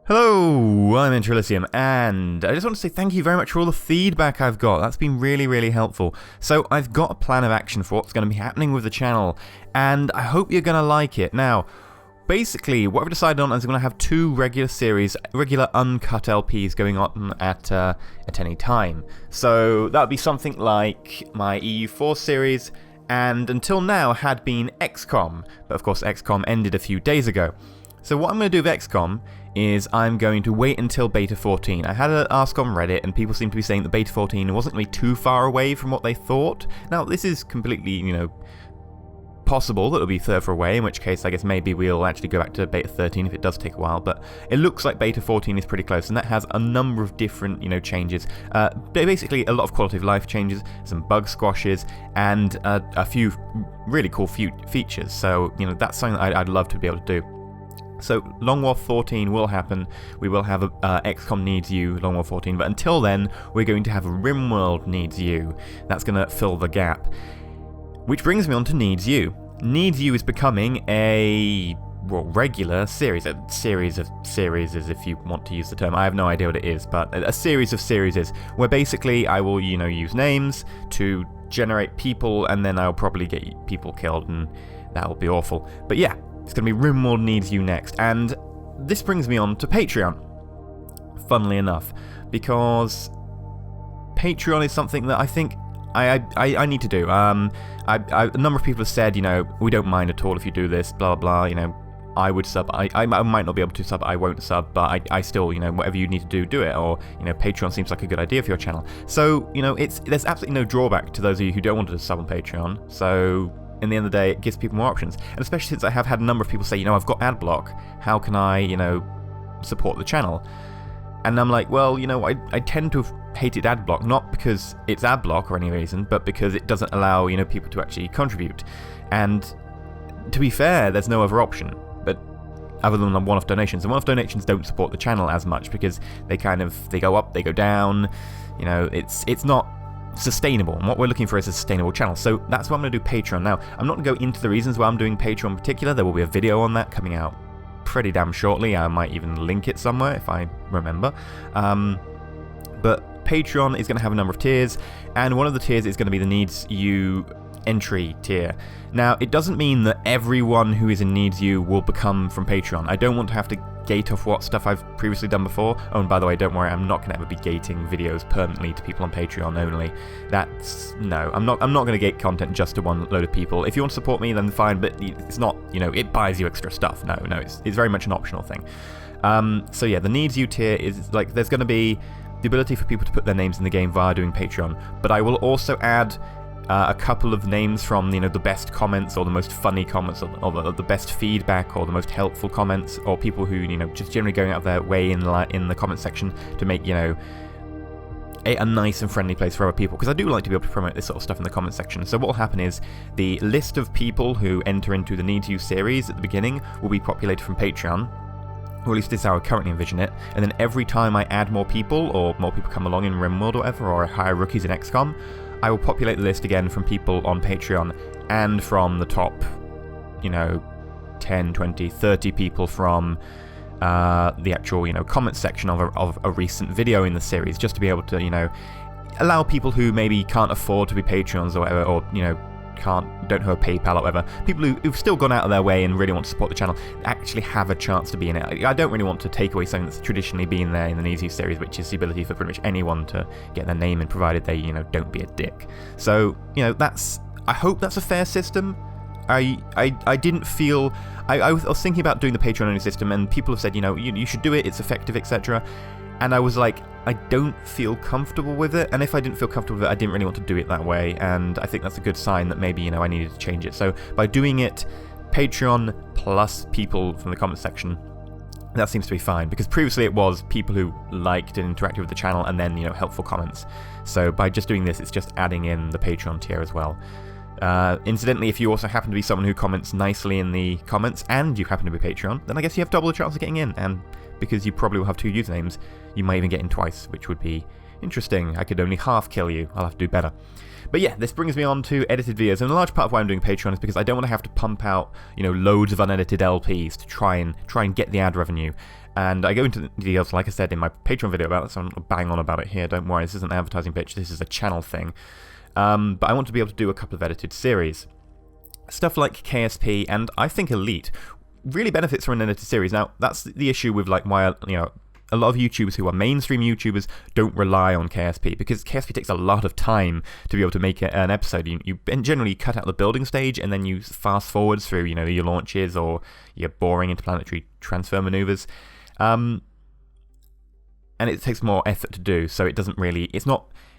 Hello, I'm EnterElysium, and I just want to say thank you very much for all the feedback I've got. That's been really helpful. So I've got a plan of action for what's going to be happening with the channel, and I hope you're going to like it. Now, basically, what I've decided on is I'm going to have two regular uncut LPs going on at any time. So that would be something like my EU4 series, and until now had been XCOM, but of course XCOM ended a few days ago. So what I'm going to do with XCOM is I'm going to wait until Beta 14. I had an ask on Reddit and people seem to be saying that Beta 14 wasn't really too far away from what they thought. Now this is completely, possible that it'll be further away, in which case I guess maybe we'll actually go back to Beta 13 if it does take a while, but it looks like Beta 14 is pretty close, and that has a number of different, changes. Basically a lot of quality of life changes, some bug squashes, and a few really cool features, so, that's something that I'd love to be able to do. So Long War 14 will happen. We will have XCOM Needs You, Long War 14, but until then, we're going to have RimWorld Needs You. That's going to fill the gap. Which brings me on to Needs You. Needs You is becoming a regular series. A series of series, if you want to use the term. I have no idea what it is, but a series of series is where basically I will, use names to generate people, and then I'll probably get people killed, and that'll be awful. But yeah. It's going to be RimWorld Needs You next, and this brings me on to Patreon, funnily enough, because Patreon is something that I think I need to do. A number of people have said, we don't mind at all if you do this, blah, blah, I would sub, I might not be able to sub, I won't sub, but I still, whatever you need to do it, or, Patreon seems like a good idea for your channel. So, there's absolutely no drawback to those of you who don't want to sub on Patreon, so in the end of the day, it gives people more options. And especially since I have had a number of people say, I've got ad block, how can I, support the channel? And I'm like, well, I tend to have hated ad block, not because it's ad block or any reason, but because it doesn't allow, people to actually contribute. And to be fair, there's no other option, but other than the one-off donations. And one-off donations don't support the channel as much because they go up, they go down, it's not sustainable, and what we're looking for is a sustainable channel. So that's why I'm going to do Patreon. Now, I'm not going to go into the reasons why I'm doing Patreon in particular. There will be a video on that coming out pretty damn shortly. I might even link it somewhere if I remember. But Patreon is going to have a number of tiers, and one of the tiers is going to be the Needs You entry tier. Now, it doesn't mean that everyone who is in Needs You will become from Patreon. I don't want to have to gate off what stuff I've previously done before. Oh, and by the way, don't worry, I'm not going to ever be gating videos permanently to people on Patreon only. No, I'm not going to gate content just to one load of people. If you want to support me, then fine, but it's not, it buys you extra stuff. No, it's very much an optional thing. So yeah, the Needs You tier is like, there's going to be the ability for people to put their names in the game via doing Patreon, but I will also add a couple of names from the best comments, or the most funny comments, or the best feedback, or the most helpful comments, or people who just generally going out of their way in the comment section to make a nice and friendly place for other people, because I do like to be able to promote this sort of stuff in the comment section. So what will happen is the list of people who enter into the Needs You series at the beginning will be populated from Patreon, or at least this is how I currently envision it, and then every time I add more people, or more people come along in RimWorld or whatever, or I hire rookies in XCOM, I will populate the list again from people on Patreon, and from the top, 10, 20, 30 people from the actual, comment section of a recent video in the series, just to be able to, allow people who maybe can't afford to be Patreons or whatever, or, don't have a PayPal or whatever, people who've still gone out of their way and really want to support the channel, actually have a chance to be in it. I don't really want to take away something that's traditionally been there in the Needs You series, which is the ability for pretty much anyone to get their name in, provided they, don't be a dick. So, I hope that's a fair system. I didn't feel... I was thinking about doing the Patreon-only system, and people have said, you should do it, it's effective, etc. And I was like, I don't feel comfortable with it, and if I didn't feel comfortable with it, I didn't really want to do it that way, and I think that's a good sign that maybe, I needed to change it. So by doing it Patreon plus people from the comment section, that seems to be fine, because previously it was people who liked and interacted with the channel, and then, helpful comments. So by just doing this, it's just adding in the Patreon tier as well. Incidentally, if you also happen to be someone who comments nicely in the comments, and you happen to be Patreon, then I guess you have double the chance of getting in, and because you probably will have two usernames, you might even get in twice, which would be interesting. I could only half kill you. I'll have to do better. But yeah, this brings me on to edited videos, and a large part of why I'm doing Patreon is because I don't want to have to pump out, loads of unedited LPs to try and get the ad revenue. And I go into details, like I said, in my Patreon video about it, so I'm not bang on about it here. Don't worry, this isn't an advertising pitch, this is a channel thing. But I want to be able to do a couple of edited series. Stuff like KSP and I think Elite really benefits from an edited series. Now, that's the issue with like why, a lot of YouTubers who are mainstream YouTubers don't rely on KSP, because KSP takes a lot of time to be able to make an episode. You generally cut out the building stage and then you fast forward through, your launches or your boring interplanetary transfer maneuvers. And it takes more effort to do, so it doesn't really,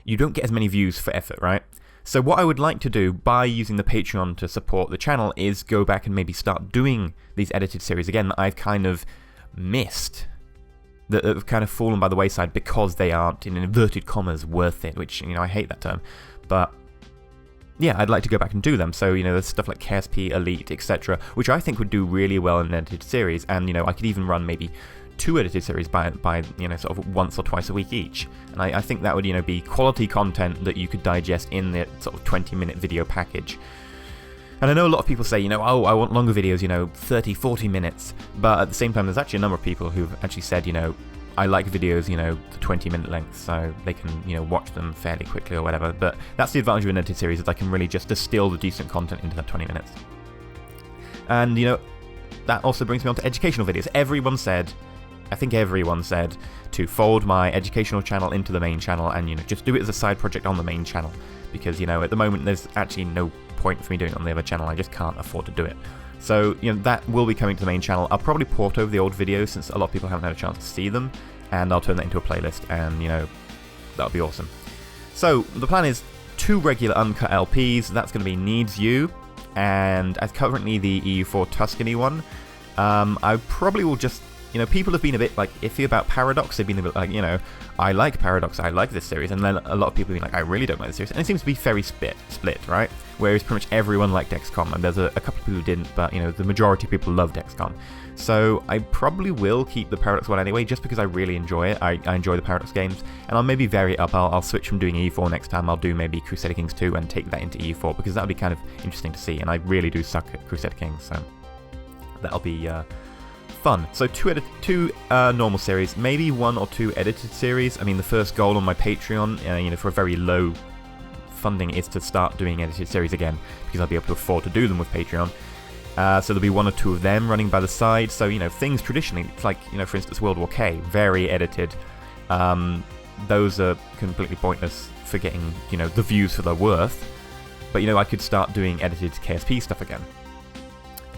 you don't get as many views for effort, right? So what I would like to do by using the Patreon to support the channel is go back and maybe start doing these edited series again that I've kind of missed, that have kind of fallen by the wayside because they aren't, in inverted commas, worth it, which, I hate that term. But yeah, I'd like to go back and do them. So, there's stuff like KSP, Elite, etc., which I think would do really well in an edited series, and, I could even run maybe 2 edited series by sort of once or twice a week each. And I think that would, be quality content that you could digest in the sort of 20-minute video package. And I know a lot of people say, oh, I want longer videos, 30, 40 minutes. But at the same time, there's actually a number of people who've actually said, I like videos, the 20-minute length, so they can, watch them fairly quickly or whatever. But that's the advantage of an edited series, is I can really just distill the decent content into that 20 minutes. And, that also brings me on to educational videos. I think everyone said to fold my educational channel into the main channel and, just do it as a side project on the main channel. Because, at the moment, there's actually no point for me doing it on the other channel. I just can't afford to do it. So, that will be coming to the main channel. I'll probably port over the old videos since a lot of people haven't had a chance to see them. And I'll turn that into a playlist and, that'll be awesome. So, the plan is 2 regular uncut LPs. That's going to be Needs You. And as currently the EU4 Tuscany one, I probably will just... people have been a bit, iffy about Paradox. They've been a bit like, I like Paradox, I like this series. And then a lot of people have been like, I really don't like this series. And it seems to be very split, right? Whereas pretty much everyone liked XCOM. And there's a couple of people who didn't, but, the majority of people loved XCOM. So I probably will keep the Paradox one anyway, just because I really enjoy it. I enjoy the Paradox games. And I'll maybe vary it up. I'll switch from doing EU4 next time. I'll do maybe Crusader Kings 2 and take that into EU4, because that would be kind of interesting to see. And I really do suck at Crusader Kings, so that'll be... fun. So 2 normal series, maybe 1 or 2 edited series. I mean, the first goal on my Patreon, for a very low funding, is to start doing edited series again, because I'll be able to afford to do them with Patreon. So there'll be 1 or 2 of them running by the side. So, things traditionally, like, for instance, World War K, very edited. Those are completely pointless for getting, the views for their worth. But, I could start doing edited KSP stuff again.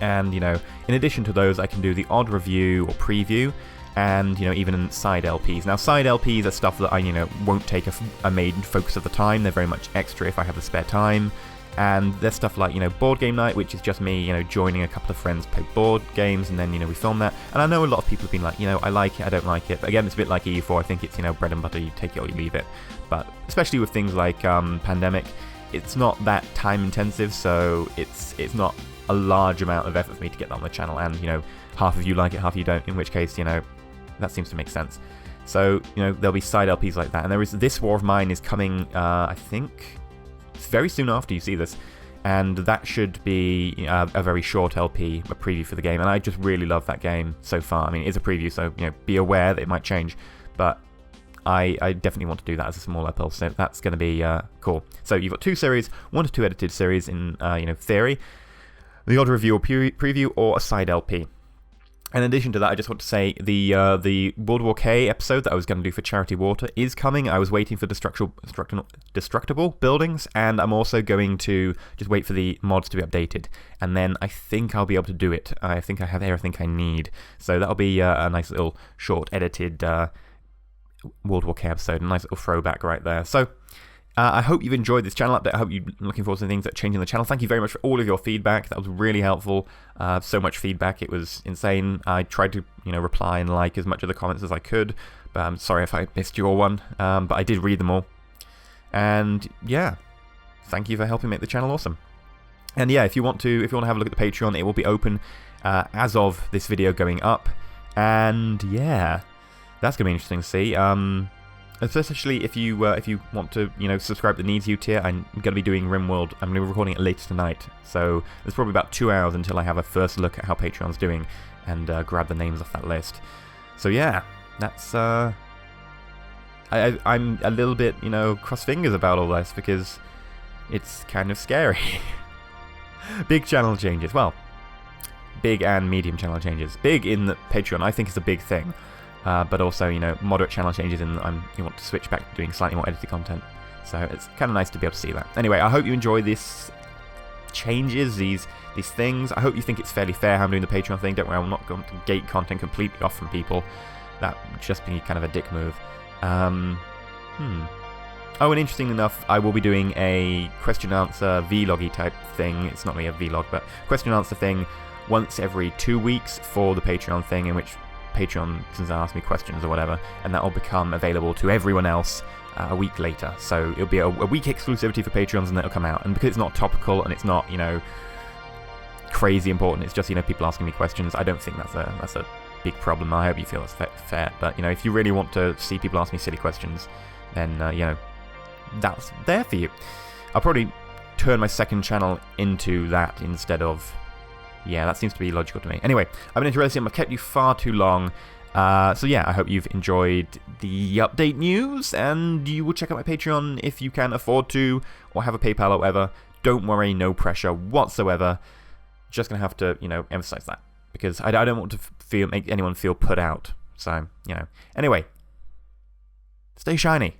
And, in addition to those, I can do the odd review or preview, and, even side LPs. Now, side LPs are stuff that I, won't take a main focus of the time. They're very much extra if I have the spare time. And there's stuff like, board game night, which is just me, joining a couple of friends, play board games, and then, we film that. And I know a lot of people have been like, I like it, I don't like it. But again, it's a bit like EU4. I think it's, bread and butter, you take it or you leave it. But especially with things like Pandemic, it's not that time intensive, so it's not a large amount of effort for me to get that on the channel, and half of you like it, half of you don't, in which case that seems to make sense. So there'll be side LPs like that, and there is This War of Mine is coming I think very soon after you see this, and that should be a very short LP, a preview for the game, and I just really love that game so far. I mean, it is a preview, so be aware that it might change, but I definitely want to do that as a small LP, so that's going to be cool. So you've got 2 series, 1 to 2 edited series in theory, the odd review or preview, or a side LP. In addition to that, I just want to say the World War K episode that I was going to do for Charity Water is coming. I was waiting for destructible buildings, and I'm also going to just wait for the mods to be updated. And then I think I'll be able to do it. I think I have everything I need. So that'll be a nice little short edited World War K episode, a nice little throwback right there. So... I hope you've enjoyed this channel update. I hope you're looking forward to things that are changing the channel. Thank you very much for all of your feedback. That was really helpful. So much feedback. It was insane. I tried to, reply and like as much of the comments as I could. But I'm sorry if I missed your one. But I did read them all. And yeah, thank you for helping make the channel awesome. And yeah, if you want to have a look at the Patreon, it will be open as of this video going up. And yeah, that's gonna be interesting to see. Especially if you want to subscribe to the Needs You tier. I'm going to be doing RimWorld. I'm going to be recording it later tonight, so there's probably about 2 hours until I have a first look at how Patreon's doing and grab the names off that list. So yeah, that's I'm a little bit, cross fingers about all this because it's kind of scary. Big channel changes. Well, big and medium channel changes. Big in that Patreon, I think, is a big thing. But also, moderate channel changes in that you want to switch back to doing slightly more edited content. So it's kind of nice to be able to see that. Anyway, I hope you enjoy this changes, these things. I hope you think it's fairly fair how I'm doing the Patreon thing. Don't worry, I'm not going to gate content completely off from people. That would just be kind of a dick move. Oh, and interesting enough, I will be doing a question and answer vloggy type thing. It's not really a vlog, but question and answer thing once every 2 weeks for the Patreon thing, in which Patreon can ask me questions or whatever, and that will become available to everyone else a week later. So it'll be a week exclusivity for Patreons, and that'll come out. And because it's not topical and it's not, crazy important, it's just, people asking me questions, I don't think that's a big problem. I hope you feel that's fair. But, if you really want to see people ask me silly questions, then, that's there for you. I'll probably turn my second channel into that instead of... Yeah, that seems to be logical to me. Anyway, I've been EnterElysium. I've kept you far too long. So yeah, I hope you've enjoyed the update news, and you will check out my Patreon if you can afford to, or have a PayPal or whatever. Don't worry, no pressure whatsoever. Just going to have to, emphasize that, because I don't want to make anyone feel put out. So, anyway, stay shiny.